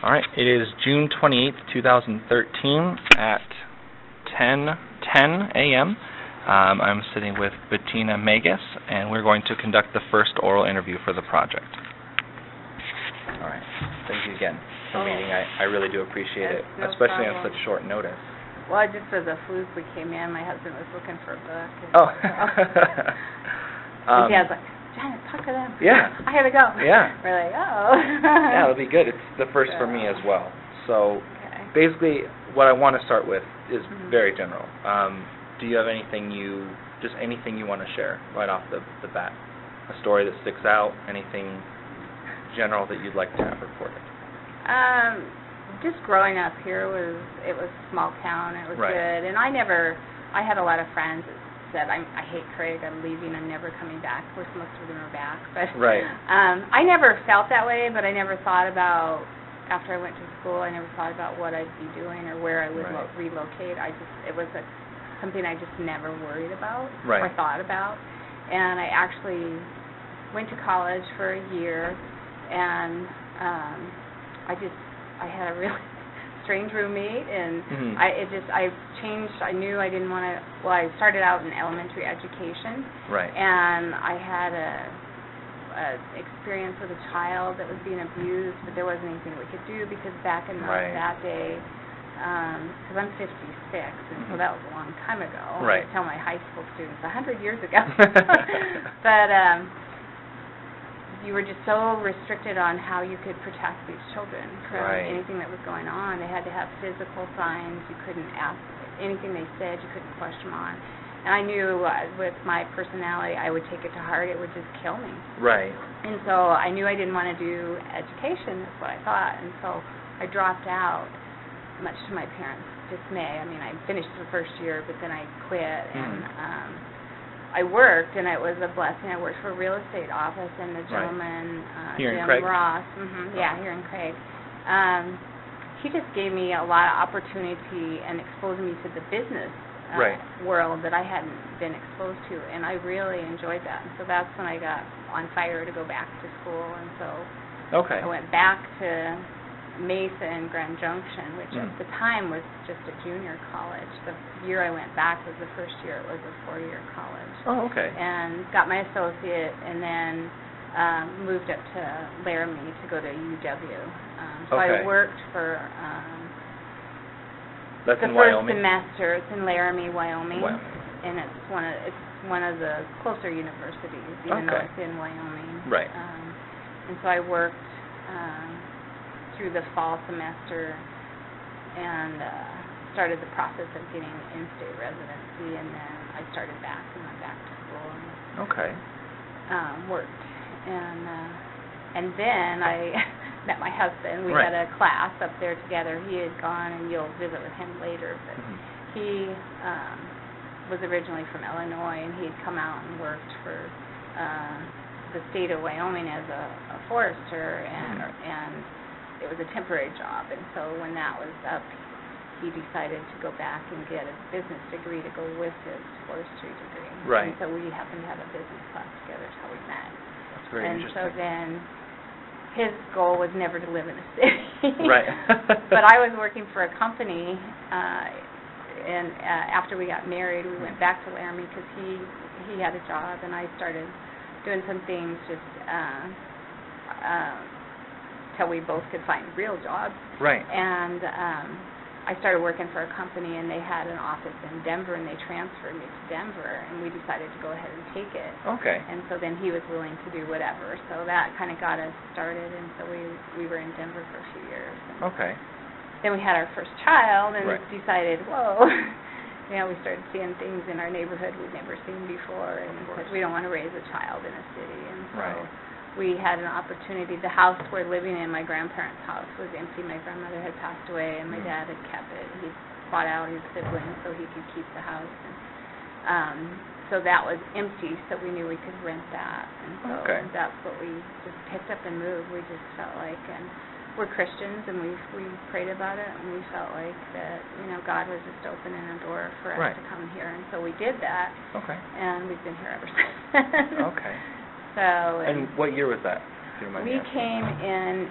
All right, it is June 28th, 2013 at 10:10 a.m. I'm sitting with Bettina Magas, and we're going to conduct the first oral interview for the project. All right, thank you again for meeting. I really do appreciate it, no especially problem. on such short notice. Well, just as a fluke, we came in. My husband was looking for a book. Oh. And Dad's like, Janet, talk to them. Yeah. I gotta go. Yeah. We're like, oh. Yeah, it'll be good. It's the first for me as well. So basically, what I want to start with is very general. Do you have anything you want to share right off the bat? A story that sticks out? Anything general that you'd like to have reported? Just growing up here was a small town. It was good, and I had a lot of friends that said, I hate Craig, I'm leaving, I'm never coming back. Of course, most of them are back, but I never felt that way. But I never thought about, after I went to school, I never thought about what I'd be doing or where I would relocate. It was something I just never worried about or thought about. And I actually went to college for a year, and I had a really strange roommate, and I changed. I knew I didn't want to. Well, I started out in elementary education, and I had a experience with a child that was being abused, but there wasn't anything we could do because back in that day, because I'm 56, and so that was a long time ago. I tell my high school students 100 years ago, but. You were just so restricted on how you could protect these children from anything that was going on. They had to have physical signs. You couldn't ask anything they said. You couldn't question them on. And I knew with my personality, I would take it to heart. It would just kill me. And so I knew I didn't want to do education. That's what I thought. And so I dropped out, much to my parents' dismay. I mean, I finished the first year, but then I quit. And I worked, and it was a blessing. I worked for a real estate office, and the gentleman, Jim Ross, here in Craig, he just gave me a lot of opportunity and exposed me to the business world that I hadn't been exposed to, and I really enjoyed that. And so that's when I got on fire to go back to school, and so I went back to Mesa and Grand Junction, which at the time was just a junior college. The year I went back was the first year. It was a 4-year college. And got my associate, and then moved up to Laramie to go to UW. So I worked for the first Wyoming? semester. It's in Laramie, Wyoming, and it's one of the closer universities, even though it's in Wyoming. And so I worked through the fall semester and started the process of getting in-state residency, and then I started back and went back to school and worked. And then I met my husband. We had a class up there together. He had gone, and you'll visit with him later, but he was originally from Illinois, and he'd come out and worked for the state of Wyoming as a forester, and it was a temporary job. And so when that was up, he decided to go back and get a business degree to go with his forestry degree. And so we happened to have a business class together. That's how we met. That's very interesting. And so then his goal was never to live in a city. But I was working for a company, and after we got married, we went back to Laramie because he had a job, and I started doing some things just till we both could find real jobs. And I started working for a company, and they had an office in Denver, and they transferred me to Denver, and we decided to go ahead and take it. And so then he was willing to do whatever. So that kind of got us started, and so we were in Denver for a few years. Then we had our first child, and decided, whoa, we started seeing things in our neighborhood we'd never seen before, and because we don't want to raise a child in a city. And so we had an opportunity. The house we're living in, my grandparents' house, was empty. My grandmother had passed away, and my dad had kept it. He bought out his siblings so he could keep the house. And so that was empty, so we knew we could rent that. And so that's what we just picked up and moved. We just felt like, and we're Christians, and we prayed about it, and we felt like that, God was just opening a door for us to come here. And so we did that, and we've been here ever since. So. And what year was that? We came in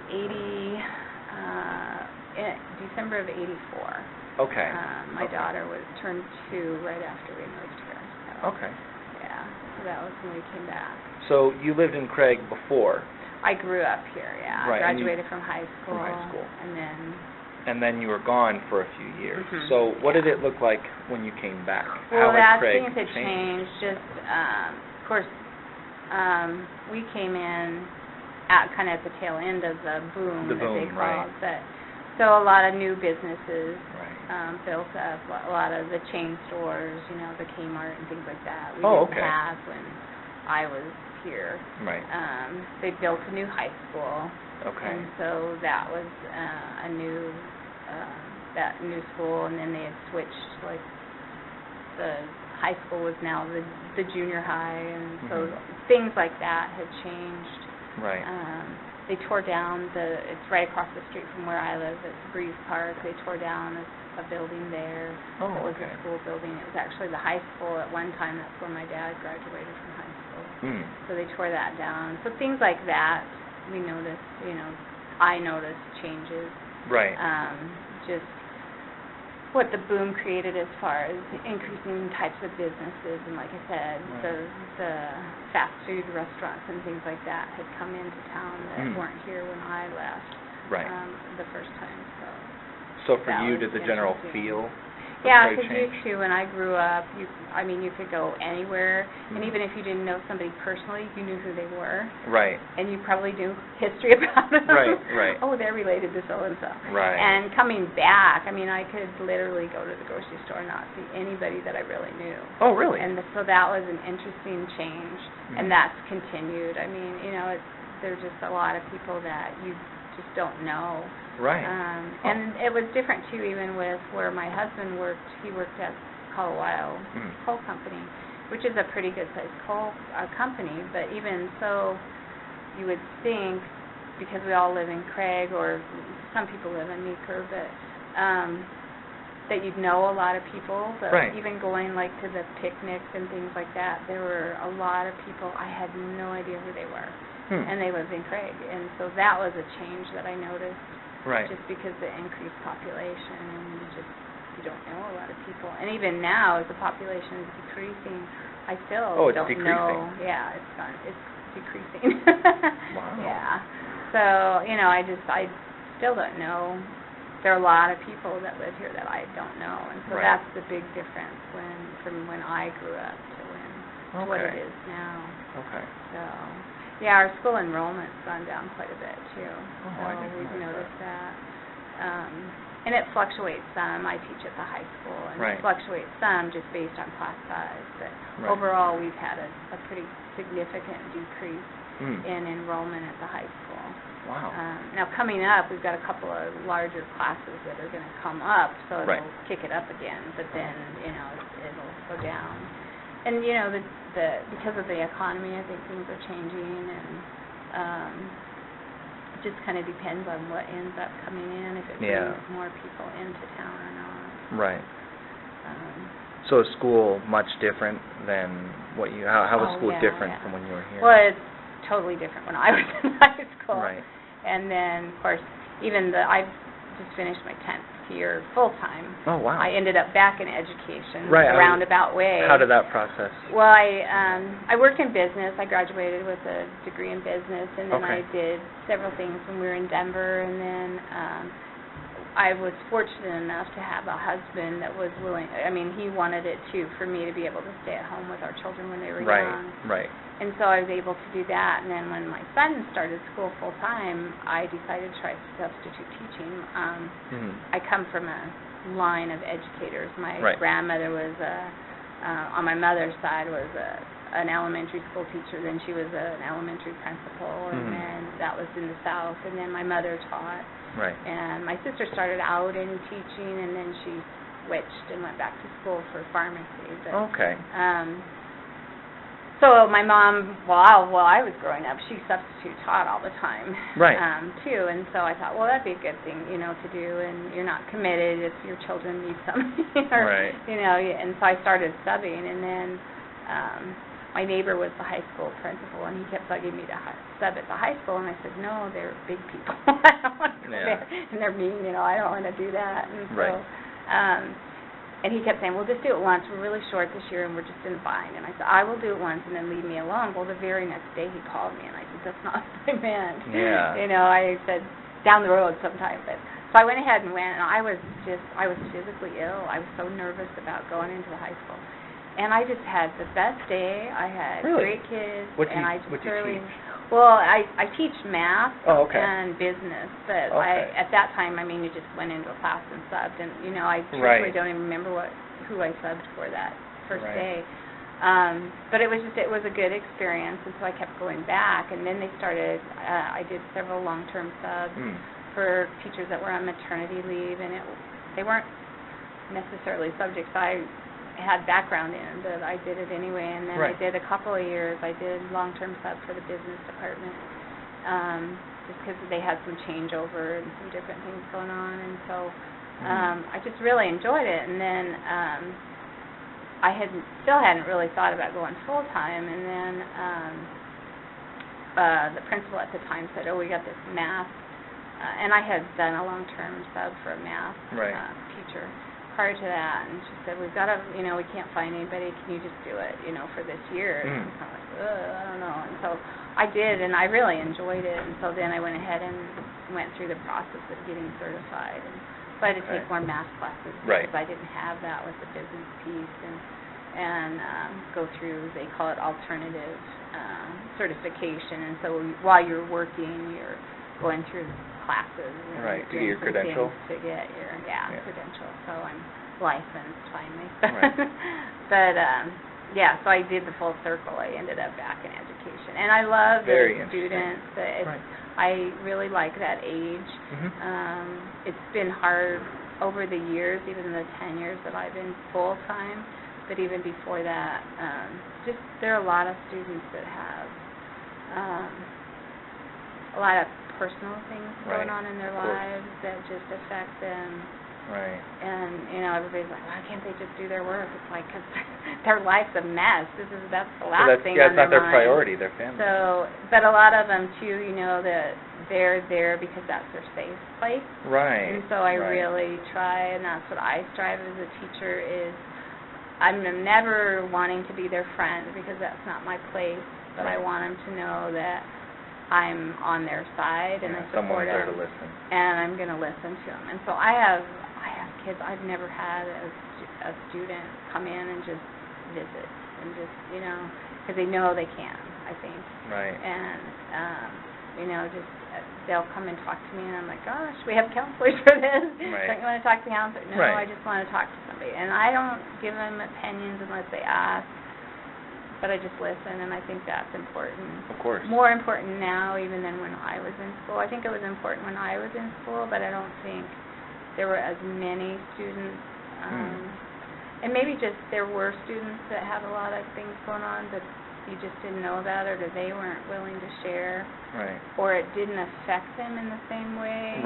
In December of '84. Okay. My daughter turned 2 right after we moved here. So, okay. Yeah, so that was when we came back. So you lived in Craig before? I grew up here, yeah. Right. I graduated from high school. And then you were gone for a few years. Mm-hmm. So what did it look like when you came back? Well, things had changed. Just, of course, we came in kind of at the tail end of the boom that they called. Right. So a lot of new businesses right. Built up, a lot of the chain stores, the Kmart and things like that. We didn't have when I was here. Right. They built a new high school. Okay. And so that was a new school, and then they had switched, like, the high school was now the junior high, and so things like that had changed. Right. They tore down it's right across the street from where I live, it's Breeze Park. They tore down a building there. Oh, that was a school building. It was actually the high school at one time. That's where my dad graduated from high school. So they tore that down. So things like that, we noticed, I noticed changes. Right. Just what the boom created as far as increasing types of businesses, and like I said, the fast food restaurants and things like that had come into town that weren't here when I left. Right. The first time. So for you, did the general feel? Yeah, because you too, when I grew up, you could go anywhere, and even if you didn't know somebody personally, you knew who they were. Right. And you probably knew history about them. Right. Oh, they're related to so-and-so. Right. And coming back, I could literally go to the grocery store and not see anybody that I really knew. Oh, really? And so that was an interesting change, and that's continued. There's just a lot of people that you just don't know. Right. And it was different, too, even with where my husband worked. He worked at Colorado Coal Company, which is a pretty good-sized coal company. But even so, you would think, because we all live in Craig, or some people live in Meeker, but that you'd know a lot of people. But even going, like, to the picnics and things like that, there were a lot of people. I had no idea who they were. And they lived in Craig. And so that was a change that I noticed. Right. Just because the increased population, and you don't know a lot of people. And even now, as the population is decreasing, I still don't know. Yeah, it's decreasing. Wow. Yeah. So, I still don't know. There are a lot of people that live here that I don't know, and so that's the big difference from when I grew up to what it is now. Okay. So. Yeah, our school enrollment's gone down quite a bit, too. Oh, I didn't we've know noticed that. And it fluctuates some. I teach at the high school, and it fluctuates some just based on class size. But overall, we've had a pretty significant decrease in enrollment at the high school. Wow. Now, coming up, we've got a couple of larger classes that are going to come up, so it'll kick it up again. But then, it'll go down. And, because of the economy, I think things are changing, and it just kind of depends on what ends up coming in, if it brings more people into town or not. Right. So is school much different than how was school different from when you were here? Well, it's totally different when I was in high school. Right. And then, of course, I just finished my 10th year full-time. Oh, wow. I ended up back in education, a roundabout way. How did that process? Well, I worked in business. I graduated with a degree in business, and then I did several things when we were in Denver, and then I was fortunate enough to have a husband that was willing. He wanted it, too, for me to be able to stay at home with our children when they were young. Right. And so I was able to do that. And then when my son started school full-time, I decided to try substitute teaching. I come from a line of educators. My grandmother was, on my mother's side, was an elementary school teacher. Then she was an elementary principal, and then that was in the South. And then my mother taught. Right. And my sister started out in teaching, and then she switched and went back to school for pharmacy. But, so my mom, while I was growing up, she substitute taught all the time, too. And so I thought, well, that'd be a good thing, to do. And you're not committed if your children need something, and so I started subbing. And then my neighbor was the high school principal, and he kept bugging me to sub at the high school, and I said, no, they're big people. I don't want to go there. And they're mean, I don't want to do that. And so, and he kept saying, well, just do it once. We're really short this year, and we're just in a bind. And I said, I will do it once and then leave me alone. Well, the very next day he called me, and I said, that's not what I meant. I said, down the road sometime. But so I went ahead and went, and I was physically ill. I was so nervous about going into the high school. And I just had the best day. I had great kids. What do you teach? Well, I teach math and business, but at that time, you just went into a class and subbed, and I truthfully don't even remember who I subbed for that first day. But it was a good experience, and so I kept going back. And then they started. I did several long-term subs for teachers that were on maternity leave, and they weren't necessarily subjects I had background in, but I did it anyway. And then I did a couple of years. I did long-term sub for the business department, just because they had some changeover and some different things going on. And so I just really enjoyed it. And then I still hadn't really thought about going full-time. And then the principal at the time said, we got this math. And I had done a long-term sub for a math teacher prior to that, and she said, we've got to, we can't find anybody, can you just do it, for this year? And I'm kind of like, I don't know. And so I did, and I really enjoyed it, and so then I went ahead and went through the process of getting certified. And so I had to take more math classes because I didn't have that with the business piece, and go through, they call it alternative certification. And so while you're working, you're going through classes and to get your credential. To get your credential. So I'm licensed finally. But so I did the full circle. I ended up back in education, and I love the students. I really like that age. It's been hard over the years, even the 10 years that I've been full time. But even before that, there are a lot of students that have a lot of personal things going on in their lives that just affect them. And, everybody's like, why can't they just do their work? It's like, because their life's a mess. That's the last thing on their mind. That's not their priority, their family. So, but a lot of them, too, that they're there because that's their safe place. And so I really try, and that's what I strive as a teacher is, I'm never wanting to be their friend because that's not my place, but I want them to know that I'm on their side and I support them. Someone's there to listen. And I'm going to listen to them. And so I have kids. I've never had a student come in and just visit and just, because they know they can, I think. And, just they'll come and talk to me, and I'm like, gosh, we have counselors for this. Don't you want to talk to the counselor? No, I just want to talk to somebody. And I don't give them opinions unless they ask. But I just listen, and I think that's important. Of course. More important now even than when I was in school. I think it was important when I was in school, but I don't think there were as many students. And maybe just there were students that had a lot of things going on, but you just didn't know about it, or they weren't willing to share. Or it didn't affect them in the same way.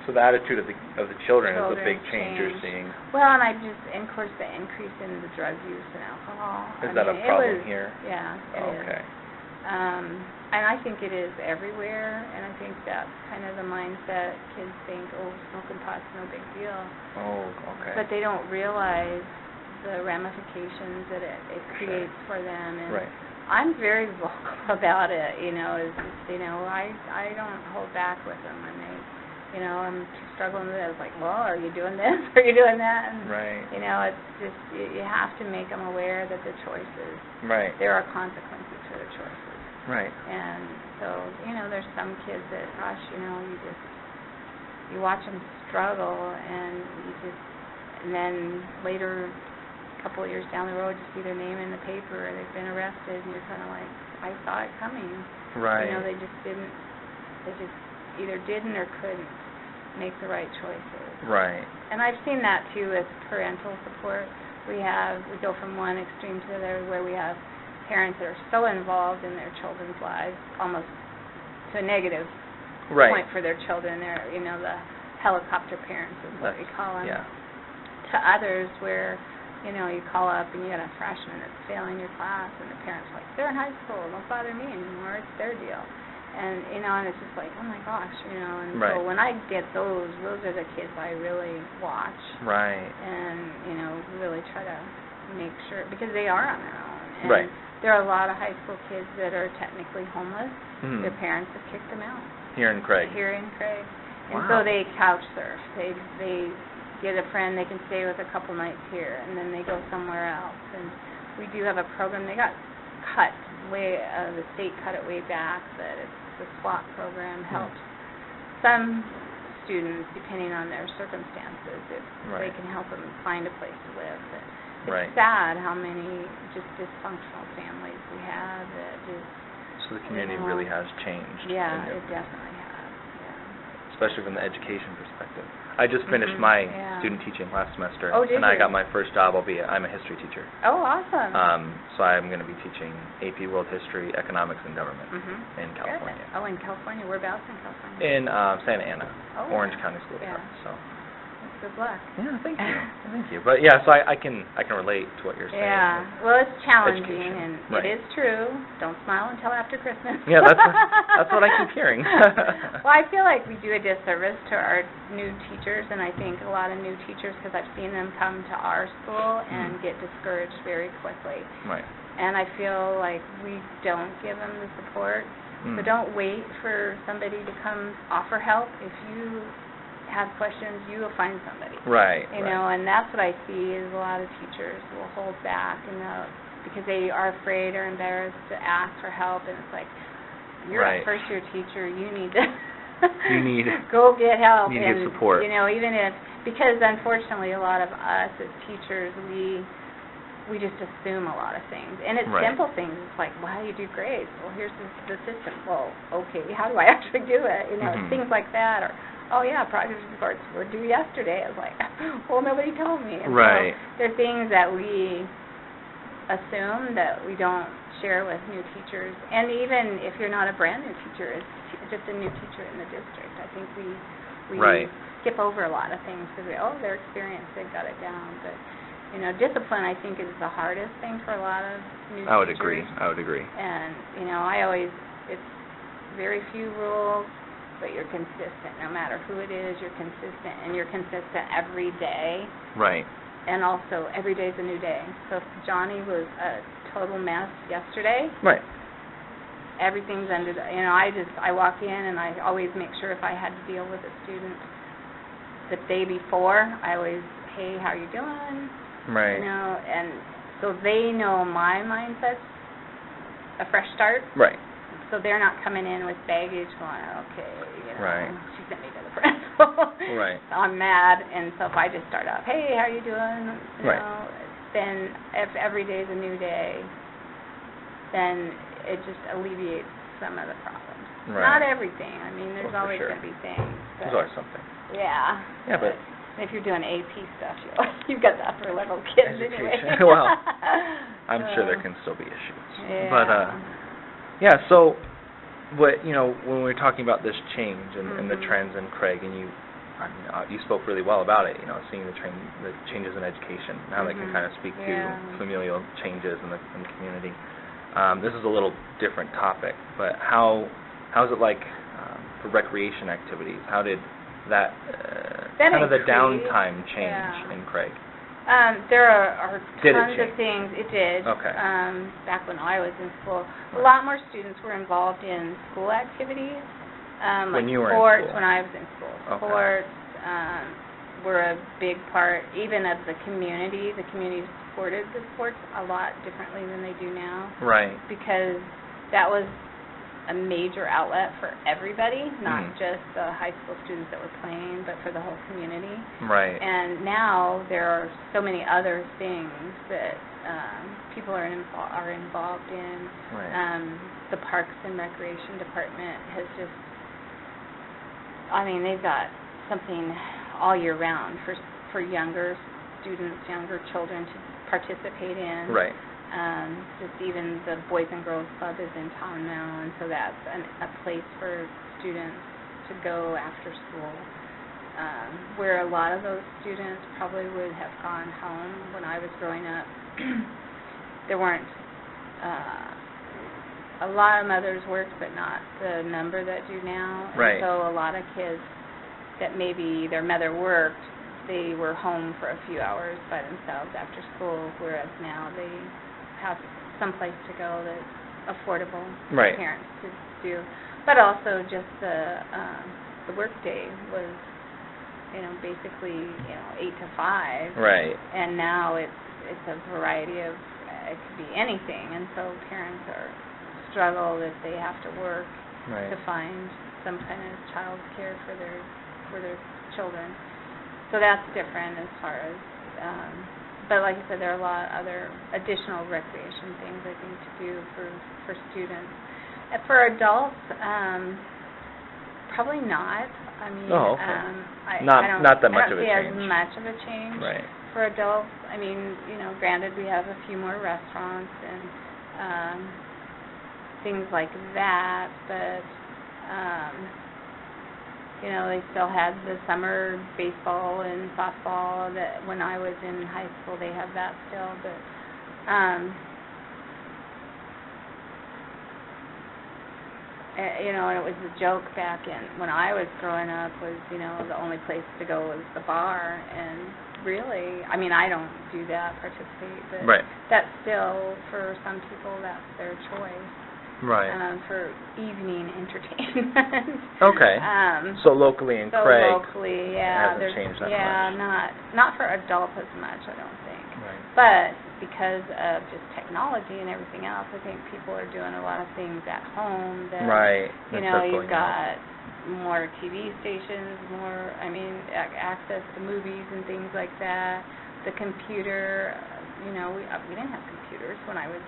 So the attitude of the children is a big change you're seeing. Well, and of course, the increase in the drug use and alcohol. Is that a problem here? Yeah, it is. And I think it is everywhere, and I think that's kind of the mindset. Kids think, smoking pot's no big deal. But they don't realize the ramifications that it creates for them. And I'm very vocal about it, I don't hold back with them when they, I'm struggling with it. It's like, well, are you doing this? Are you doing that? And, it's just, you have to make them aware that the choices, there are consequences for their choices. And so, there's some kids that, gosh, you watch them struggle, and and then later, a couple of years down the road, you see their name in the paper, or they've been arrested, and you're kind of like, I saw it coming. They just didn't, either didn't or couldn't make the right choices. And I've seen that too with parental support. We go from one extreme to the other, where we have parents that are so involved in their children's lives, almost to a negative point for their children. They're, the helicopter parents is what we call them. To others where You call up and you got a freshman that's failing your class, and the parents are like, they're in high school, don't bother me anymore, it's their deal. And, and it's just like, oh my gosh, and right. so when I get those are the kids I really watch. Right. And, really try to make sure, because they are on their own. And right. there are a lot of high school kids that are technically homeless. Mm-hmm. Their parents have kicked them out. Here in Craig. And wow. so they couch surf. They get a friend they can stay with a couple nights here, and then they go somewhere else. And we do have a program. They got cut the state cut it way back, but it's the SWAT program helps some students depending on their circumstances if right. they can help them find a place to live. But it's right. sad how many just dysfunctional families we have that just. So the community really has changed. Yeah, it definitely has. Especially from the education perspective. I just finished my student teaching last semester, and I got my first job, albeit I'm a history teacher. Oh, awesome. So I'm going to be teaching AP World History, Economics, and Government in California. Good. Oh, in California? Whereabouts in California? In Santa Ana, Orange County School of Trust. So. Good luck. Yeah, thank you. Thank you. But yeah, so I can relate to what you're saying. Yeah. Well, it's challenging, education. and it is true. Don't smile until after Christmas. Yeah, that's what I keep hearing. Well, I feel like we do a disservice to our new teachers, and I think a lot of new teachers, because I've seen them come to our school and get discouraged very quickly. Right. And I feel like we don't give them the support. So don't wait for somebody to come offer help. If you have questions, you will find somebody. Right. You know, and that's what I see is a lot of teachers will hold back because they are afraid or embarrassed to ask for help, and it's like, you're a first year teacher, you need to go get help. You need support. Even because unfortunately a lot of us as teachers, we just assume a lot of things. And it's simple things. It's like, well, you do great. Well, here's the system. Well, okay, how do I actually do it? Things like that. Or, oh, yeah, progress reports were due yesterday. I was like, well, nobody told me. And so there are things that we assume that we don't share with new teachers. And even if you're not a brand new teacher, it's just a new teacher in the district. I think we skip over a lot of things because they're experienced, they've got it down. But discipline, I think, is the hardest thing for a lot of new teachers. I would agree. And, it's very few rules, but you're consistent. No matter who it is, you're consistent. And you're consistent every day. Right. And also, every day is a new day. So if Johnny was a total mess yesterday. Right. Everything's ended, I walk in and I always make sure if I had to deal with a student the day before, I always, hey, how are you doing? Right. And so they know my mindset's a fresh start. Right. So they're not coming in with baggage going, okay, she sent me to the principal. Right. So I'm mad, and so if I just start off, hey, how are you doing? Then if every day is a new day, then it just alleviates some of the problems. Right. Not everything. I mean, there's always going to be things. There's always something. Yeah. Yeah, but if you're doing AP stuff, you've got the upper level kids anyway. Well, I'm sure there can still be issues. Yeah. But so when we're talking about this change and the trends in Craig, and you spoke really well about it, seeing the changes in education, and how they can kind of speak to familial changes in the community. This is a little different topic, but how's it like for recreation activities? How did that kind of the downtime change in Craig? There are tons of things. It did. Okay. Back when I was in school, a lot more students were involved in school activities. When you were sports, in school? when I was in school. Okay. Sports were a big part, even of the community. The community supported the sports a lot differently than they do now. Right. Because that was a major outlet for everybody, not just the high school students that were playing, but for the whole community. Right. And now there are so many other things that people are involved in. Right. The Parks and Recreation Department has just, they've got something all year round for younger students, younger children to participate in. Right. Just even the Boys and Girls Club is in town now, and so that's a place for students to go after school. where a lot of those students probably would have gone home when I was growing up. There weren't a lot of mothers worked, but not the number that do now. Right. And so a lot of kids that maybe their mother worked, they were home for a few hours by themselves after school, whereas now they have someplace to go that's affordable for parents to do. But also just the work day was, basically, 8 to 5. Right. And now it's a variety of, it could be anything, and so parents struggle if they have to work to find some kind of child care for their children. So that's different as far as, but like I said, there are a lot of other additional recreation things I think to do for students. For adults, probably not. I mean, not that much of a change. I don't see as much of a change. Right. For adults, I mean, granted we have a few more restaurants and things like that, but they still had the summer baseball and softball that when I was in high school they have that still, but and it was a joke back when I was growing up was, the only place to go was the bar, and really, I mean, I don't do that, participate, but that's still, for some people, that's their choice. Right. For evening entertainment. Okay. So locally in Craig, locally, it hasn't changed that much. Yeah, not for adults as much, I don't think. Right. But because of just technology and everything else, I think people are doing a lot of things at home that, you've got more TV stations, access to movies and things like that. The computer, we didn't have computers when I was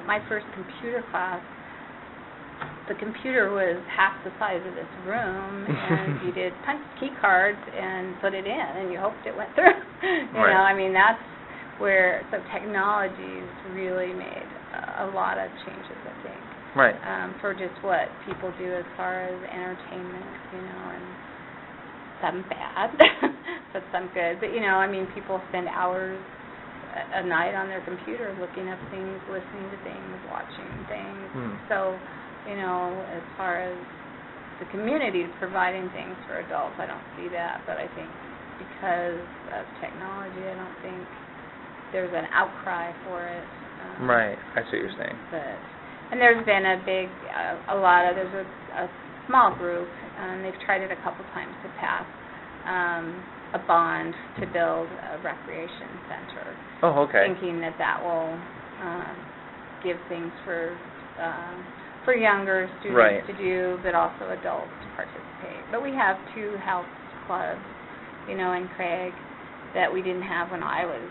my first computer class, the computer was half the size of this room, and you did punch key cards and put it in, and you hoped it went through. That's where, so technology's really made a lot of changes, I think. Right. For just what people do as far as entertainment, and some bad, but some good. But, people spend hours a night on their computer looking up things, listening to things, watching things. So, as far as the communities providing things for adults, I don't see that. But I think because of technology, I don't think there's an outcry for it. Right. I see what you're saying. And there's been there's a small group, and they've tried it a couple times to pass a bond to build a recreation center. Oh, okay. Thinking that will give things for younger students to do, but also adults to participate. But we have 2 health clubs, in Craig that we didn't have when I was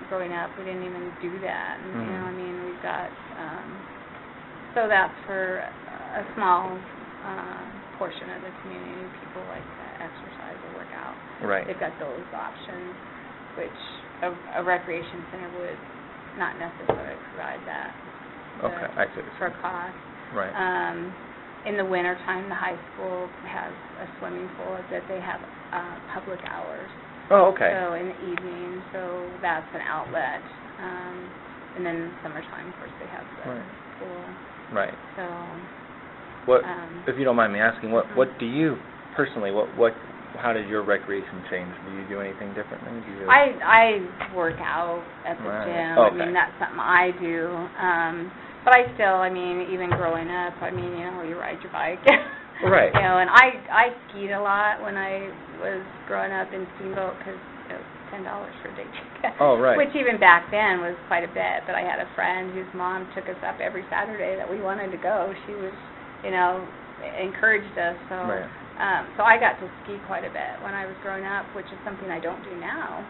growing up. We didn't even do that. And, we've got, so that's for a small portion of the community. People like to exercise or work out. Right. They've got those options, which a recreation center would not necessarily provide that. Okay, I see. For a cost. Right. In the wintertime, the high school has a swimming pool that they have public hours. Oh, okay. So in the evening, so that's an outlet. And then in the summertime, of course, they have the pool. Right. So. What, if you don't mind me asking, what do you personally, how did your recreation change? Do you do anything differently? I work out at the gym. Okay. That's something I do. But I still, even growing up, you ride your bike. Right. And I skied a lot when I was growing up in Steamboat because it was $10 for a day ticket. Oh, right. Which even back then was quite a bit. But I had a friend whose mom took us up every Saturday that we wanted to go. She was, encouraged us. So, so I got to ski quite a bit when I was growing up, which is something I don't do now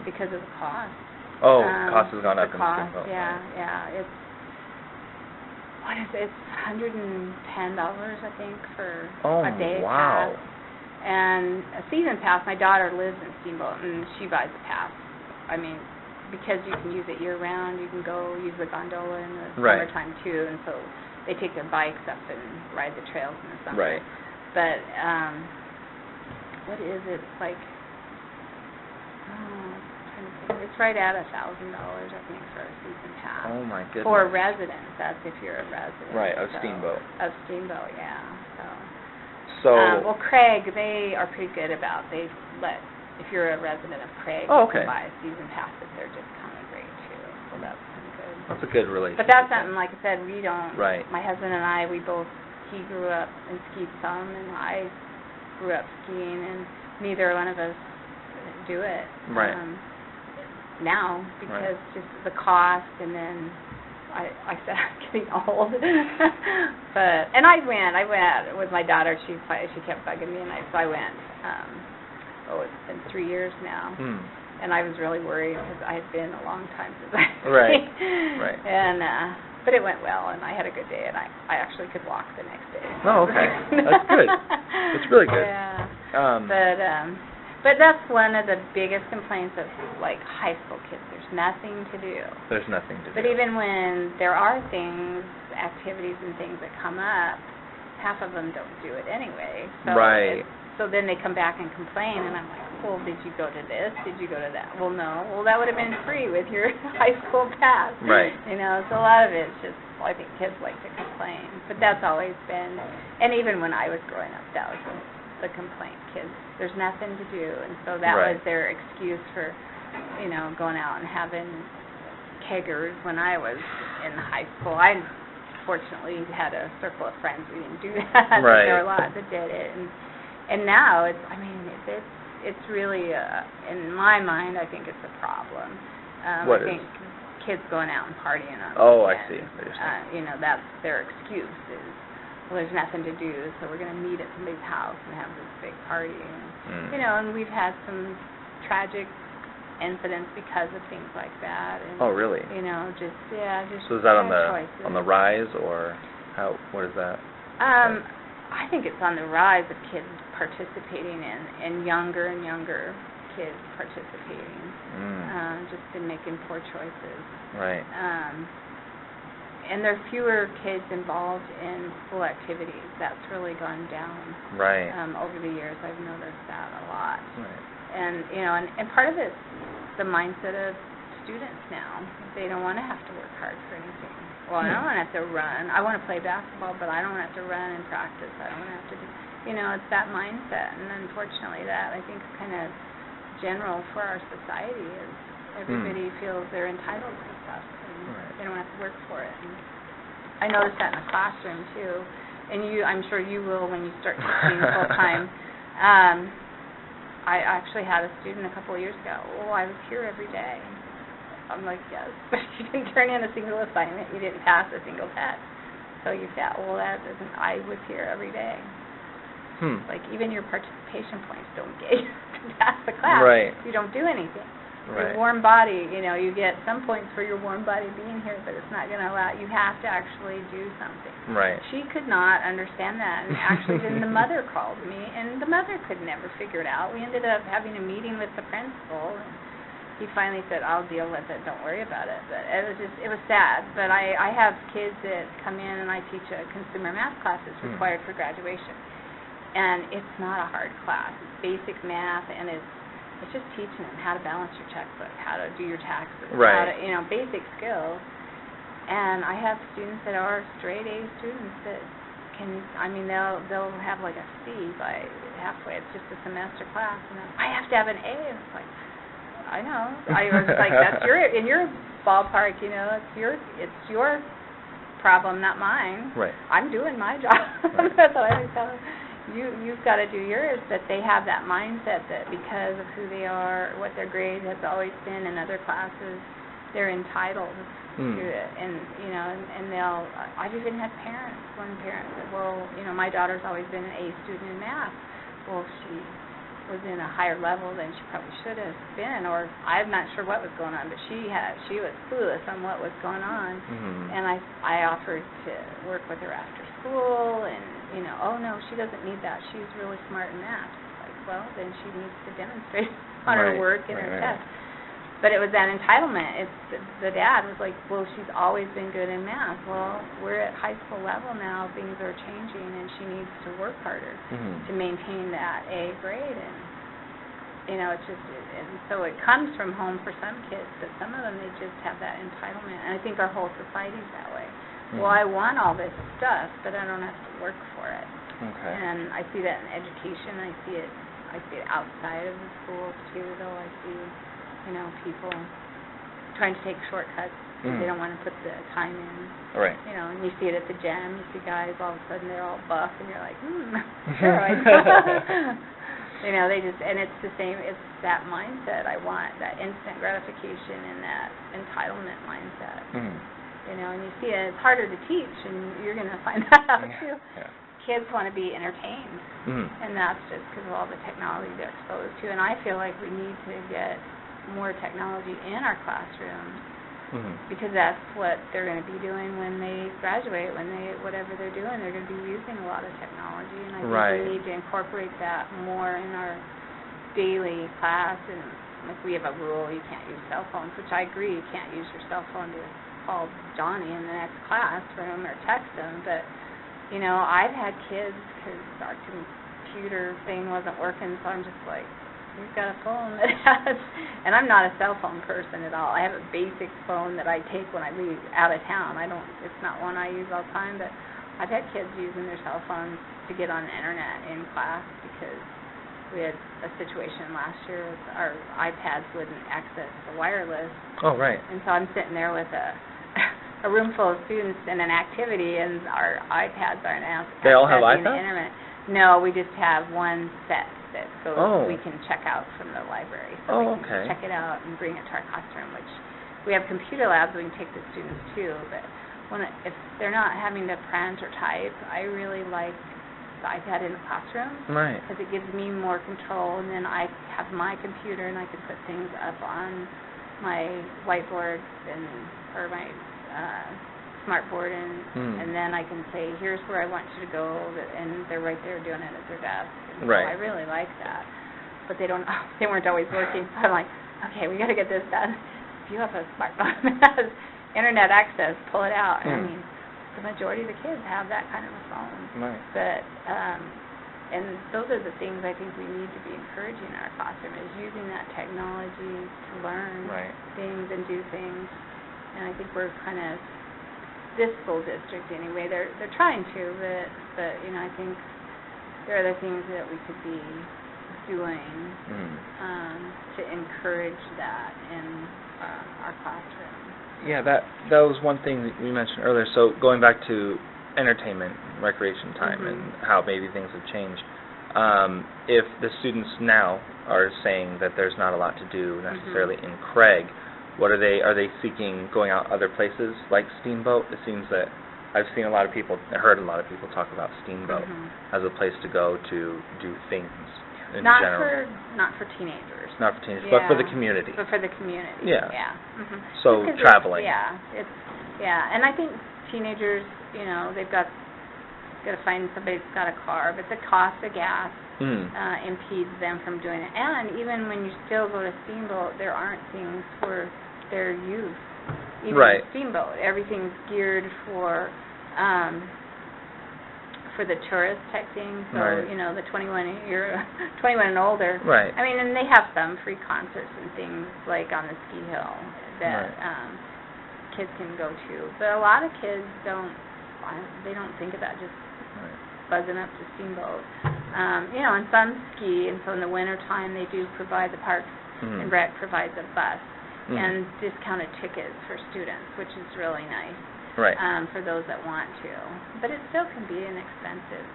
because of the cost. Oh, cost has gone up in Yeah, Steamboat. yeah. It's $110, I think, for a day pass. And a season pass, my daughter lives in Steamboat, and she buys a pass. Because you can use it year-round, you can go use the gondola in the summertime, too, and so they take their bikes up and ride the trails in the summer. Right. But what is it? It's like, it's right at $1,000, I think, for a season pass. Oh my goodness. For residents, that's if you're a resident. Right, of Steamboat. Of Steamboat, yeah. So. Well, Craig, they are pretty good about, they let, if you're a resident of Craig, you can buy a season pass at their discounted rate too. So that's pretty good. That's a good relationship. But that's something, like I said, we don't. Right. My husband and I, he grew up and skied some, and I grew up skiing, and neither one of us do it. Right. Now, because just the cost, and then I said I'm getting old. And I went with my daughter. She kept bugging me, and so I went. It's been 3 years now. And I was really worried because I had been a long time since I Right. And but it went well, and I had a good day, and I actually could walk the next day. Oh, okay. That's good. That's really good. Yeah. But that's one of the biggest complaints of, like, high school kids. There's nothing to do. There's nothing to do. But even when there are things, activities and things that come up, half of them don't do it anyway. So so then they come back and complain, and I'm like, well, did you go to this? Did you go to that? Well, no. Well, that would have been free with your high school pass. Right. You know, so a lot of it's just, I think kids like to complain. But that's always been, and even when I was growing up, that was the complaint. Kids, there's nothing to do, and so that was their excuse for, you know, going out and having keggers when I was in high school. I fortunately had a circle of friends. We didn't do that. Right. But there were a lot that did it, and now it's, I mean, it's really in my mind, I think it's a problem. I think kids going out and partying on I weekends, see. You know, that's their excuse is, well, there's nothing to do, so we're going to meet at somebody's house and have this big party. And, you know, and we've had some tragic incidents because of things like that. And, oh, really? You know, just. So is that on the rise, or how? What is that? I think it's on the rise of kids participating and younger and younger kids participating, just in making poor choices. Right. And there are fewer kids involved in school activities. That's really gone down. Right. Over the years, I've noticed that a lot. Right. And you know, and part of it's the mindset of students now. They don't want to have to work hard for anything. Well, I don't want to have to run. I want to play basketball, but I don't want to have to run and practice. I don't want to have to do, you know, it's that mindset. And unfortunately, that I think is kind of general for our society is everybody feels they're entitled to stuff, and they don't have to work for it. And I notice that in the classroom too, and I'm sure you will when you start teaching full time. I actually had a student a couple of years ago. Oh, I was here every day. I'm like, yes, but you didn't turn in a single assignment. You didn't pass a single test. So you failed. Well, that doesn't. I was here every day. Like even your participation points don't get you to pass the class. Right. You don't do anything. Right. Your warm body, you know, you get some points for your warm body being here, but it's not going to allow. You have to actually do something. Right. She could not understand that, and actually then the mother called me, and the mother could never figure it out. We ended up having a meeting with the principal, and he finally said, I'll deal with it, don't worry about it. But it was sad. But I have kids that come in, and I teach a consumer math class that's required for graduation. And it's not a hard class. It's basic math, and it's just teaching them how to balance your checkbook, how to do your taxes, how to, you know, basic skills. And I have students that are straight A students that can, I mean, they'll have like a C by halfway. It's just a semester class, and I have to have an A, and it's like, I know. I was like, that's in your ballpark, you know. It's your problem, not mine. Right. I'm doing my job. Right. That's what I tell them. You've got to do yours. That they have that mindset that because of who they are, what their grade has always been in other classes, they're entitled to it. And you know, and they'll. I've even had parents. One parent said, well, you know, my daughter's always been an A student in math. Well, she was in a higher level than she probably should have been, or I'm not sure what was going on, but she was clueless on what was going on, and I offered to work with her after school, and you know, oh no, she doesn't need that. She's really smart in math. Like, well, then she needs to demonstrate on her work and her test. But it was that entitlement. The dad was like, well, she's always been good in math. Well, we're at high school level now. Things are changing, and she needs to work harder to maintain that A grade. And, it's just, and so it comes from home for some kids, but some of them, they just have that entitlement. And I think our whole society's that way. Well, I want all this stuff, but I don't have to work for it. Okay. And I see that in education. I see it outside of the schools, too, though. I see people trying to take shortcuts because they don't want to put the time in. Right. And you see it at the gym. You see guys all of a sudden they're all buff, and you're like, steroids. They just, and it's the same. It's that mindset. I want that instant gratification and that entitlement mindset. And you see it. It's harder to teach, and you're going to find that out too. Yeah. Kids want to be entertained, and that's just because of all the technology they're exposed to. And I feel like we need to get more technology in our classrooms because that's what they're going to be doing when they graduate, whatever they're doing, they're going to be using a lot of technology. And I think we need to incorporate that more in our daily class. And like we have a rule, you can't use cell phones, which I agree, you can't use your cell phone to call Johnny in the next classroom or text him. But, I've had kids because our computer thing wasn't working, so I'm just like, you've got a phone that has, and I'm not a cell phone person at all. I have a basic phone that I take when I leave out of town. It's not one I use all the time, but I've had kids using their cell phones to get on the internet in class because we had a situation last year with our iPads wouldn't access the wireless. Oh, right. And so I'm sitting there with a room full of students in an activity, and our iPads aren't accessing They all have iPads? the internet. No, we just have one set that goes, we can check out from the library. So we can check it out and bring it to our classroom, which we have computer labs we can take the students to, but if they're not having to print or type, I really like the iPad in the classroom. Right. Because it gives me more control, and then I have my computer and I can put things up on my whiteboard or my smartboard, and then I can say, here's where I want you to go, and they're right there doing it at their desk. And right. So I really like that. But they weren't always working, so I'm like, okay, we got to get this done. If you have a smartphone that has internet access, pull it out. I mean, the majority of the kids have that kind of a phone. Right. But, and those are the things I think we need to be encouraging in our classroom, is using that technology to learn things and do things. And I think we're kind of, this school district anyway, they're trying to, but I think there are other things that we could be doing to encourage that in our classroom. Yeah, that was one thing that we mentioned earlier. So going back to entertainment, recreation time, and how maybe things have changed. If the students now are saying that there's not a lot to do necessarily in Craig, what are they seeking going out other places like Steamboat? It seems that I've heard a lot of people talk about Steamboat as a place to go to do things in general. Not for teenagers. Not for teenagers, but for the community. But for the community. Yeah. Yeah. So traveling. And I think teenagers, they've got to find somebody that's got a car, but the cost of gas impedes them from doing it. And even when you still go to Steamboat, there aren't things for their youth. Even Steamboat, everything's geared for the tourist type thing. So the 21 and older. Right. I mean, and they have some free concerts and things like on the ski hill that kids can go to. But a lot of kids don't think about just buzzing up to Steamboat. And some ski, and so in the wintertime they do provide, the Parks and Rec provides a bus and discounted tickets for students, which is really nice for those that want to. But it still can be an expensive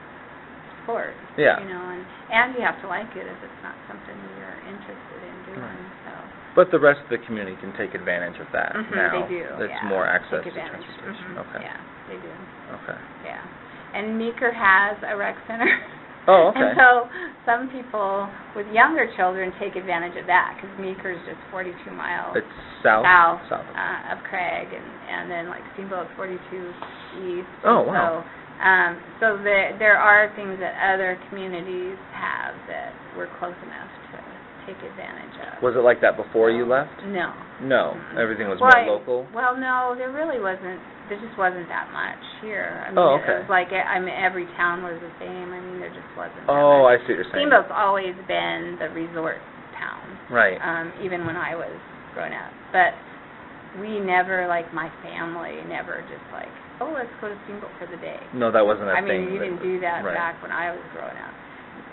sport, and you have to like it if it's not something you're interested in doing. So. But the rest of the community can take advantage of that now. They do. It's more access to transportation. Okay. Yeah, they do. Okay. Yeah. And Meeker has a rec center. Oh, okay. And so some people with younger children take advantage of that, because Meeker's just 42 miles it's south of Craig, and then like Steamboat 42 east. Oh, wow. So there are things that other communities have that we're close enough to take advantage of. Was it like that before you left? No. No, everything was well, more local? Well, no, there really wasn't. There just wasn't that much here. I mean, okay. It was like, every town was the same. I mean, there just wasn't that I much. see what you're saying. Steamboat's always been the resort town. Right. Even when I was growing up. But we never, like my family, never just like, oh, let's go to Steamboat for the day. No, that wasn't a thing. I mean, you didn't do that right. back when I was growing up.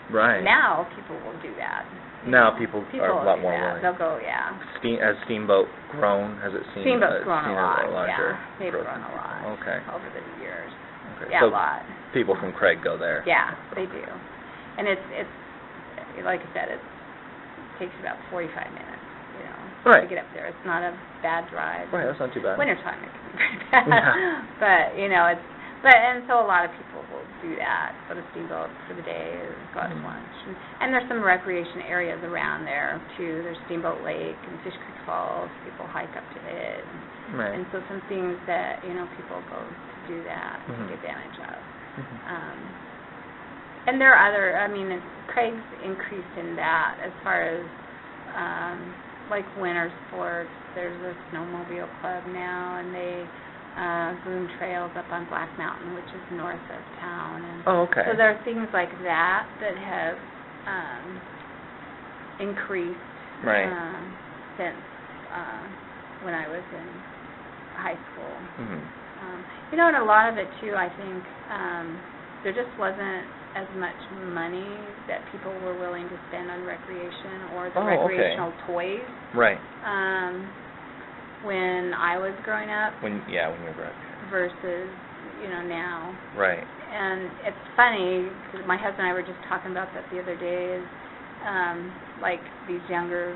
Right. Now people will do that. Now people are a lot more willing. They'll go, yeah. Has Steamboat grown? Has it seen? Steamboat's grown a lot. Larger Yeah, they've grown a lot. Okay. Over the years. Okay. Yeah, so a lot. People from Craig go there. Yeah, they do. And it's like I said, it takes about 45 minutes, right. to get up there. It's not a bad drive. Right, that's not too bad. Wintertime it can be pretty bad. Yeah. But and so a lot of people will do that, go to Steamboat for the day, or go out to lunch. And there's some recreation areas around there too. There's Steamboat Lake and Fish Creek Falls. People hike up to it. Right. And so some things that, people go to do that, take advantage of. And there are other, Craig's increased in that as far as like winter sports. There's a snowmobile club now, and they groom trails up on Black Mountain, which is north of town. And okay. so there are things like that have increased right. Since when I was in high school. And a lot of it too, I think there just wasn't as much money that people were willing to spend on recreation or the recreational toys. Right. When I was growing up. When you were growing up. Versus, now. Right. And it's funny, because my husband and I were just talking about that the other day, is like these younger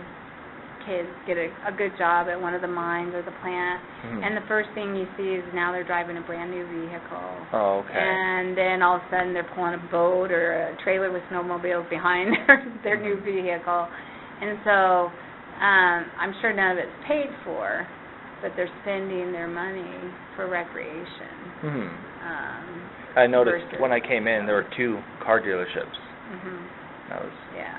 kids get a good job at one of the mines or the plant, and the first thing you see is now they're driving a brand new vehicle. Oh, okay. And then all of a sudden they're pulling a boat or a trailer with snowmobiles behind their new vehicle. And so I'm sure none of it's paid for, but they're spending their money for recreation. I noticed when I came in there were 2 car dealerships.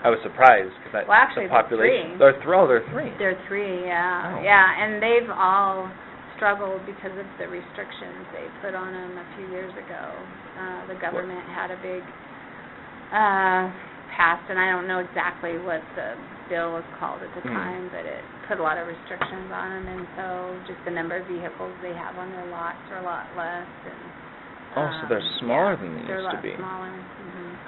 I was surprised because actually, the population. They're 3. They're 3. They're 3, yeah. Oh. Yeah, and they've all struggled because of the restrictions they put on them a few years ago. The government had a big passed, and I don't know exactly what the bill was called at the time, but it put a lot of restrictions on them, and so just the number of vehicles they have on their lots are a lot less. And so they're smaller than they used to be. They're a lot smaller.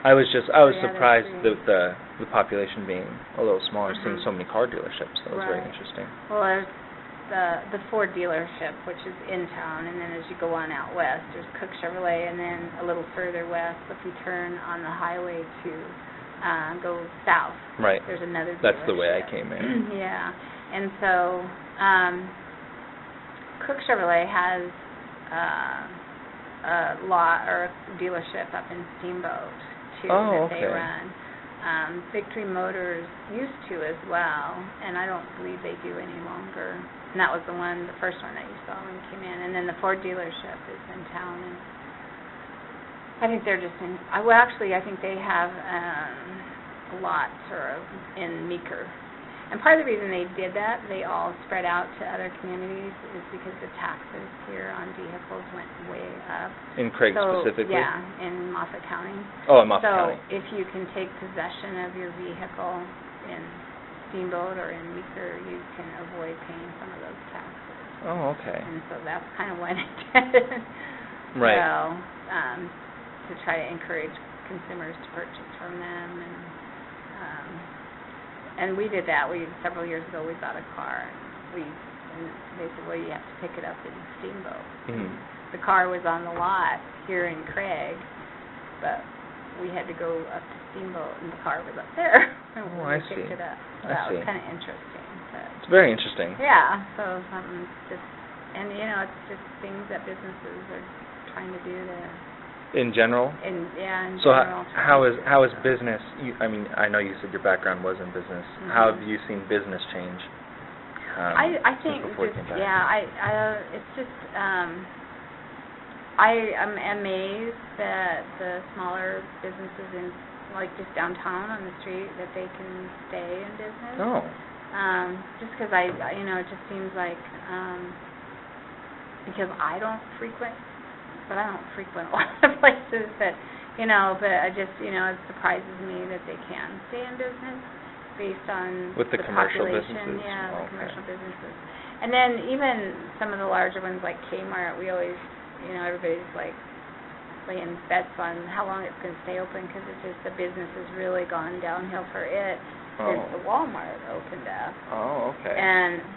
I was surprised that the population being a little smaller, seeing so many car dealerships. That was very interesting. Well, there's the Ford dealership, which is in town, and then as you go on out west, there's Cook Chevrolet, and then a little further west, if you turn on the highway to go south, right. There's another dealership. That's the way I came in. Yeah, and so Cook Chevrolet has a lot or a dealership up in Steamboat too that they run. Victory Motors used to as well, and I don't believe they do any longer. And that was the first one that you saw when you came in. And then the Ford dealership is in town, and I think they're just in. I think they have lots sort of in Meeker. And part of the reason they did that, they all spread out to other communities, is because the taxes here on vehicles went way up. In Craig specifically? Yeah, in Moffat County. Oh, in Moffat County. So if you can take possession of your vehicle in Steamboat or in Meeker, you can avoid paying some of those taxes. Oh, okay. And so that's kind of why they did it. Right. So, to try to encourage consumers to purchase from them. And we did that. Several years ago, we bought a car. And they said, well, you have to pick it up in Steamboat. The car was on the lot here in Craig, but we had to go up to Steamboat, and the car was up there. I see. Picked it up. So that was kind of interesting. But it's very interesting. Yeah. So something it's just things that businesses are trying to do to. In general? In general. So how is business, I know you said your background was in business. How have you seen business change? I think it's just, I am amazed that the smaller businesses in like just downtown on the street, that they can stay in business. Oh. Just because it just seems like, because I don't frequent a lot of places that, but I just, it surprises me that they can stay in business based on with the commercial population. businesses. Yeah, okay. the commercial businesses. And then even some of the larger ones like Kmart, we always, everybody's like laying bets on how long it's going to stay open, because it's just the business has really gone downhill for it since the Walmart opened up. Oh, okay.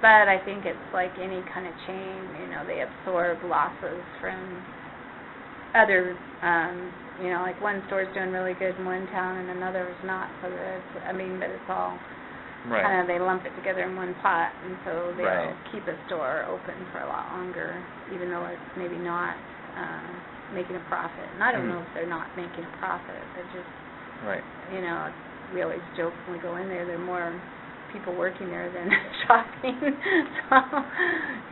But I think it's like any kind of chain, they absorb losses from other, like one store's doing really good in one town and another is not so good. But it's all kind of, they lump it together in one pot, and so they'll keep a store open for a lot longer, even though it's maybe not making a profit. And I don't know if they're not making a profit. They're just, we always joke when we go in there, there are more people working there than shopping.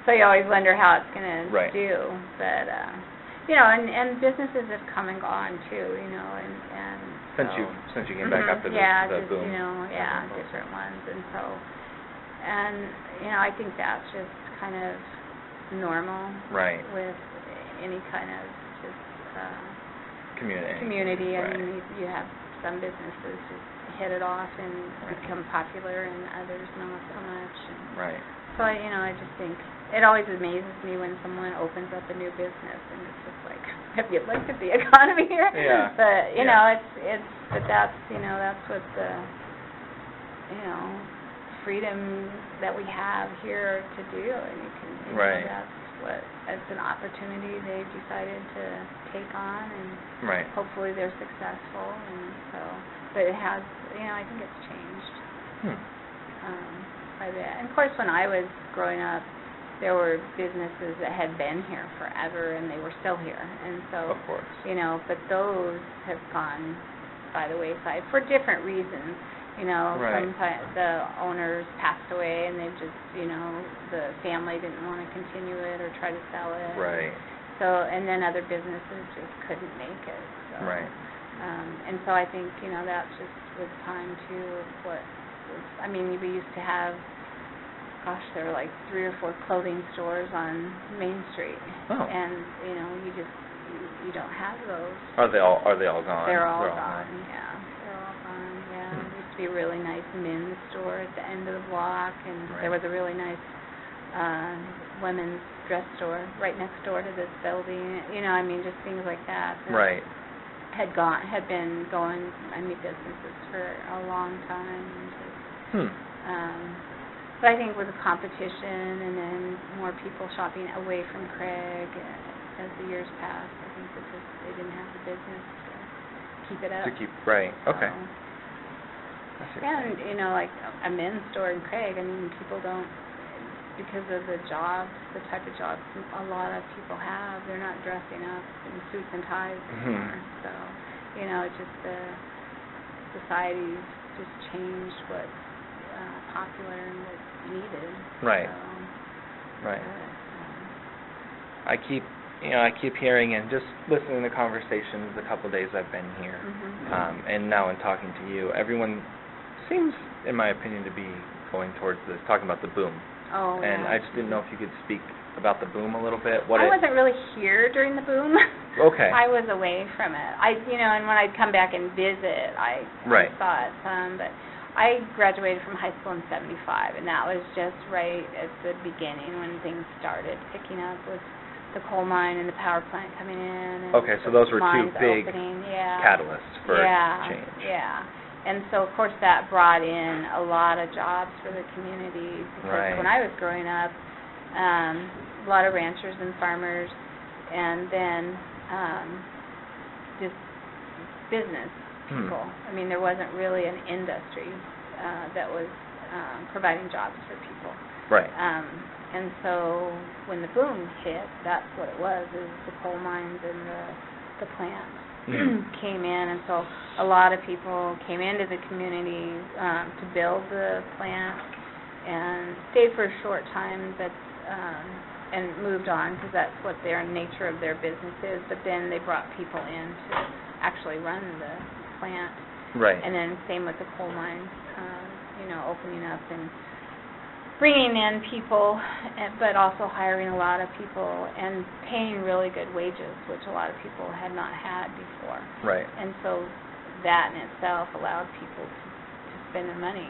so you always wonder how it's going to do. But, and businesses have come and gone too, and since you came back after the boom. Different ones. And so, I think that's just kind of normal with any kind of just community. I mean, you have some businesses just hit it off and become popular, and others not so much. And so I just think it always amazes me when someone opens up a new business, and it's just like, have you looked at the economy here? Yeah. But but that's what the freedom that we have here to do, and you can that's what, it's an opportunity they've decided to take on, and hopefully they're successful. And so, but it has, I think it's changed quite a bit. And of course, when I was growing up, there were businesses that had been here forever, and they were still here. And so, of course, but those have gone by the wayside for different reasons. Sometimes the owners passed away, and they just, the family didn't want to continue it or try to sell it. So, and then other businesses just couldn't make it. So, and so I think, that's just with time too. We used to have, there were like 3 or 4 clothing stores on Main Street, and you don't have those. Are they all gone? They're all gone. Yeah, they're all gone. Yeah, there used to be a really nice men's store at the end of the block, and there was a really nice women's dress store right next door to this building. Just things like that. Had been going, businesses for a long time. But I think with the competition and then more people shopping away from Craig as the years passed, I think they didn't have the business to keep it up. Okay. And, like a men's store in Craig, people don't, because of the jobs, the type of jobs a lot of people have, they're not dressing up in suits and ties anymore. So, it's just the society's just changed what's popular and what's needed. I keep hearing and just listening to conversations the couple of days I've been here, and now in talking to you, everyone seems, in my opinion, to be going towards this, talking about the boom. And I just didn't know if you could speak about the boom a little bit. I wasn't really here during the boom. Okay. I was away from it. And when I'd come back and visit, I saw it some, but I graduated from high school in 75, and that was just right at the beginning when things started picking up with the coal mine and the power plant coming in. And so those were 2 big catalysts for change. And so, of course, that brought in a lot of jobs for the community, because when I was growing up, a lot of ranchers and farmers, and then just business people. There wasn't really an industry that was providing jobs for people. And so when the boom hit, that's what it was, is the coal mines and the plants came in. And so a lot of people came into the community to build the plant and stayed for a short time, but and moved on, because that's what their nature of their business is. But then they brought people in to actually run the plant. Right. And then same with the coal mines, opening up and bringing in people, but also hiring a lot of people and paying really good wages, which a lot of people had not had before. Right. And so that in itself allowed people to spend their money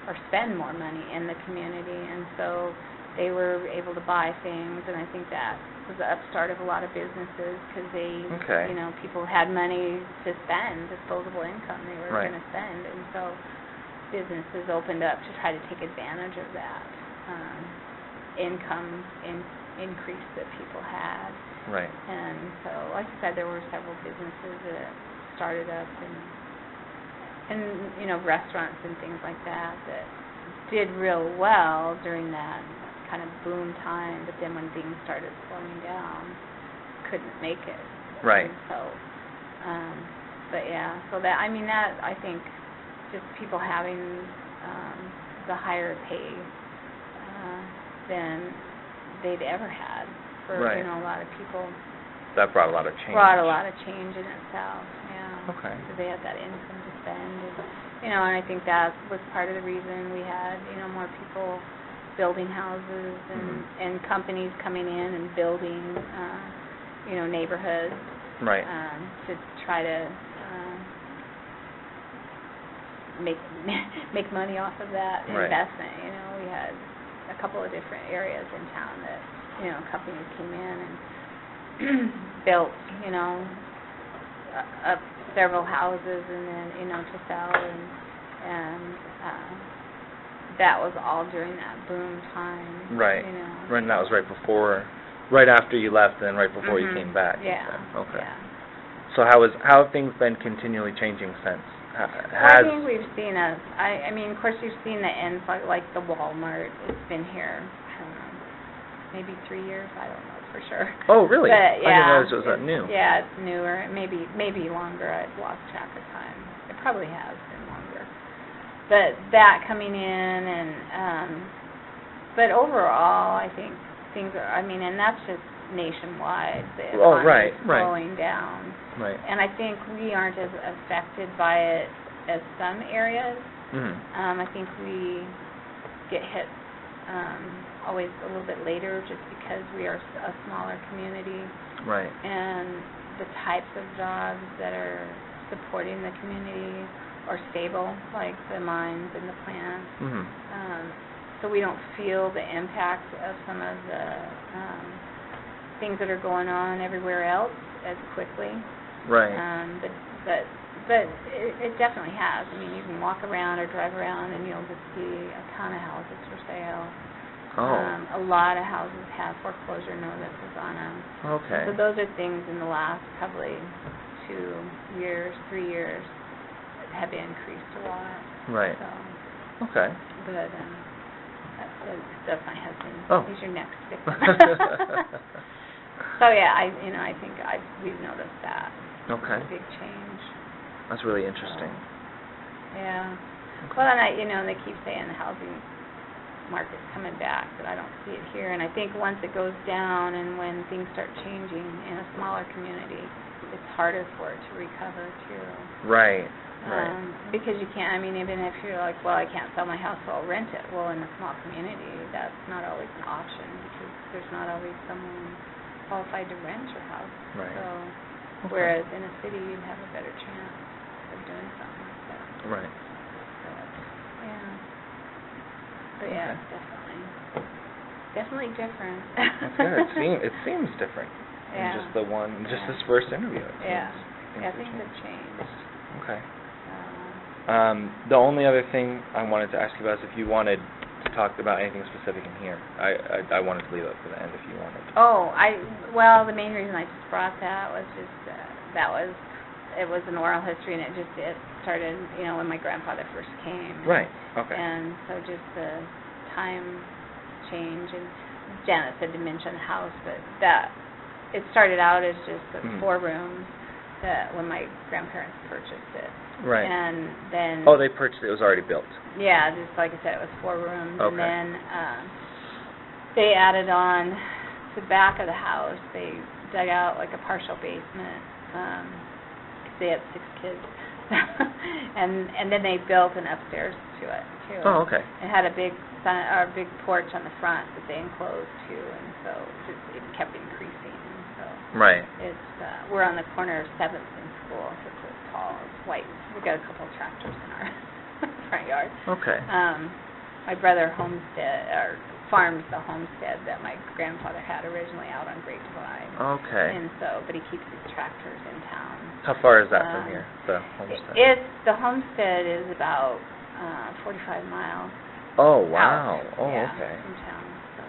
or spend more money in the community, and so they were able to buy things, and I think that was the upstart of a lot of businesses because they, people had money to spend, disposable income they were going to spend, and so businesses opened up to try to take advantage of that income increase that people had. Right. And so, like I said, there were several businesses that started up and restaurants and things like that did real well during that kind of boom time, but then when things started slowing down, couldn't make it. Right. And so, but yeah, so that, that, I think, just people having the higher pay than they'd ever had for, a lot of people. That brought a lot of change. Brought a lot of change in itself, yeah. Okay. Because they had that income to spend, and and I think that was part of the reason we had more people building houses and companies coming in and building neighborhoods. Right. To try to make money off of that investment. We had a couple of different areas in town that companies came in and built, up several houses and then, to sell, and that was all during that boom time. Right. And that was right after you left and right before you came back. Yeah. Okay. Yeah. So how have things been continually changing since? I think we've seen of course you've seen the influx, like the Walmart. It's been here, I don't know, maybe 3 years. I don't know for sure. Oh, really? But, yeah, I didn't realize it was that new. Yeah, it's newer. Maybe longer. I've lost track of time. It probably has been longer. But that coming in and but overall, I think things are. And that's just nationwide. The economy is slowing down. Right. And I think we aren't as affected by it as some areas. Mm-hmm. I think we get hit always a little bit later just because we are a smaller community. Right. And the types of jobs that are supporting the community are stable, like the mines and the plants. Mm-hmm. So we don't feel the impact of some of the things that are going on everywhere else as quickly. Right. But it definitely has. You can walk around or drive around and you'll just see a ton of houses for sale. Oh. A lot of houses have foreclosure notices on them. Okay. So those are things in the last probably 2 years, 3 years have increased a lot. Right. So, okay. But that's my husband. Oh. He's your next victim. So yeah, I think we've noticed that. Okay. It's a big change. That's really interesting. So, yeah. Okay. Well, and they keep saying the housing market's coming back, but I don't see it here. And I think once it goes down and when things start changing in a smaller community, it's harder for it to recover too. Right. Because you can't. Even if you're like, well, I can't sell my house, so I'll rent it. Well, in a small community, that's not always an option because there's not always someone qualified to rent your house. Right. So, okay. Whereas in a city, you'd have a better chance of doing something like that. Right. But yeah, it's definitely different. That's good. It seems different. Yeah. In just this first interview. Things have changed. Okay. The only other thing I wanted to ask you about is if you wanted to talk about anything specific in here. I wanted to leave it for the end if you wanted. Well, the main reason I just brought that was just it was an oral history, and it started when my grandfather first came. Right. Okay. And so just the time change, and Janet said to mention the house, but that it started out as just 4 rooms that when my grandparents purchased it. Right. And then they purchased it. It was already built. Yeah, just like I said, it was 4 rooms. Okay. And then they added on to the back of the house. They dug out like a partial basement. They had 6 kids. and then they built an upstairs to it too. Oh, okay. It had a big big porch on the front that they enclosed too, and so it kept increasing. And so right. It's we're on the corner of 7th and School. So it's tall. It's white. We've got a couple of tractors in our front yard. Okay. My brother farms the homestead that my grandfather had originally out on Great Divide. Okay. And so, but he keeps his tractors in town. How far is that from here, the homestead? The homestead is about 45 miles. Oh, wow. Out. Oh, yeah, okay. from town. So,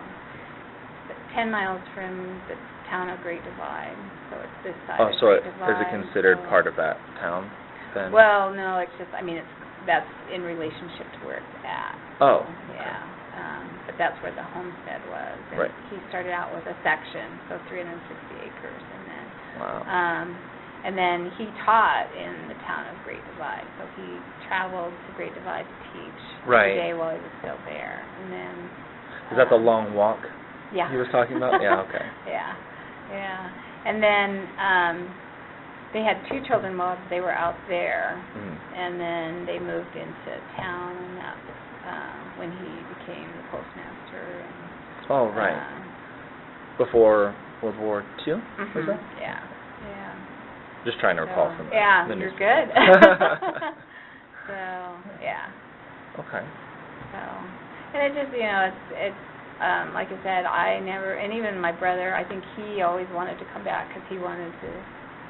but 10 miles from the town of Great Divide. So it's this side of Great Divide. Is it considered part of that town then? Well, no, it's just, that's in relationship to where it's at. Oh. Yeah. But that's where the homestead was. And right. He started out with a section, so 360 acres, and then wow. And then he taught in the town of Great Divide, so he traveled to Great Divide to teach every day while he was still there. And then is that the long walk? Yeah. He was talking about? Yeah. Okay. Yeah. And then they had 2 children while they were out there, and then they moved into town, and that's when he became the postmaster. And, oh, right. Before World War II, was that? Yeah. Just trying to recall from the you're news. good. So, yeah. Okay. So, and it just, it's like I said, and even my brother, I think he always wanted to come back because he wanted to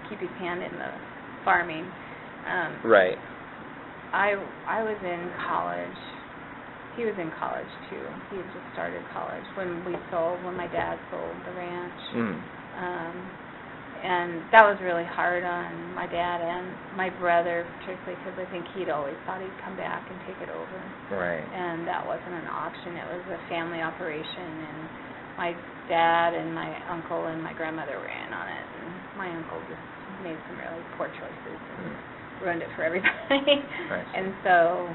keep his hand in the farming. Right. I was in college. He was in college too. He had just started college when my dad sold the ranch. And that was really hard on my dad and my brother, particularly because I think he'd always thought he'd come back and take it over. Right. And that wasn't an option. It was a family operation, and my dad and my uncle and my grandmother were in on it. And my uncle just made some really poor choices and ruined it for everybody. Right. And so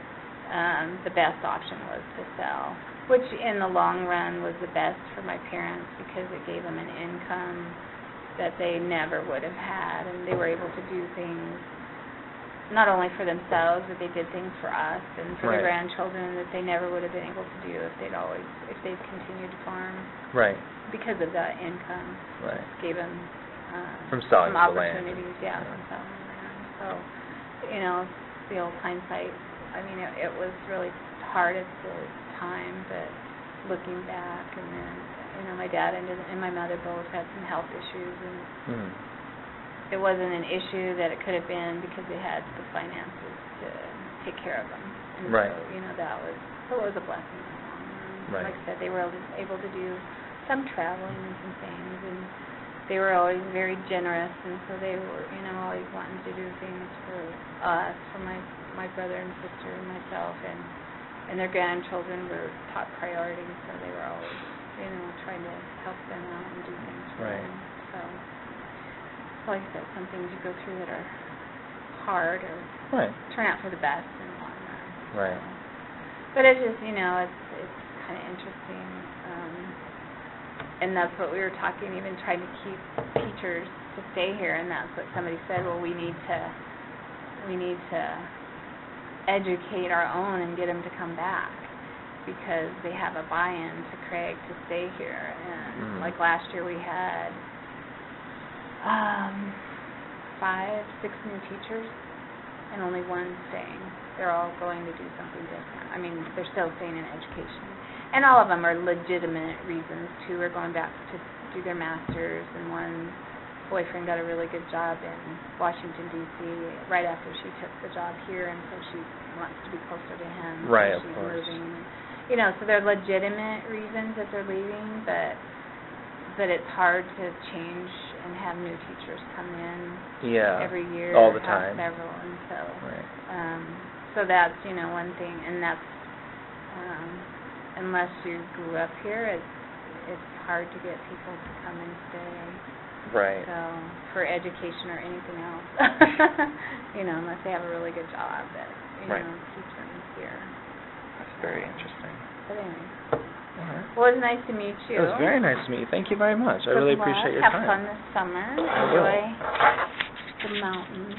the best option was to sell, which in the long run was the best for my parents because it gave them an income that they never would have had, and they were able to do things not only for themselves, but they did things for us and for their grandchildren that they never would have been able to do if they'd continued to farm. Right. Because of that income. Right. Gave them from selling some the land. opportunities, from selling the land. So, the old hindsight. It was really hard at the time, but looking back, and then my dad and my mother both had some health issues, and it wasn't an issue that it could have been because they had the finances to take care of them. And so, it was a blessing. Right. Like I said, they were able to do some traveling and some things, and they were always very generous, and so they were, always wanting to do things for us, for my brother and sister and myself, and their grandchildren were top priority, so they were always, trying to help them out and do things for them. So, like I said, some things you go through that are hard or turn out for the best in the long run. Right. So, but it's just, it's kind of interesting, and that's what we were talking, even trying to keep teachers to stay here, and that's what somebody said, well, we need to educate our own and get them to come back because they have a buy-in to Craig to stay here. And like last year we had 5, 6 new teachers and only one staying. They're all going to do something different. They're still staying in education. And all of them are legitimate reasons. 2 are going back to do their masters, and one boyfriend got a really good job in Washington, D.C. right after she took the job here, and so she wants to be closer to him. Right, so of course. Moving. So they're legitimate reasons that they're leaving, but it's hard to change and have new teachers come in every year. All the time. Several, and so so that's one thing, and that's unless you grew up here, it's hard to get people to come and stay. Right. So for education or anything else, unless they have a really good job that keeps them here. That's very interesting. But anyway. All right. Well, it was nice to meet you. It was very nice to meet you. Thank you very much. I really appreciate your time. time. Have fun this summer. I will. Enjoy the mountains.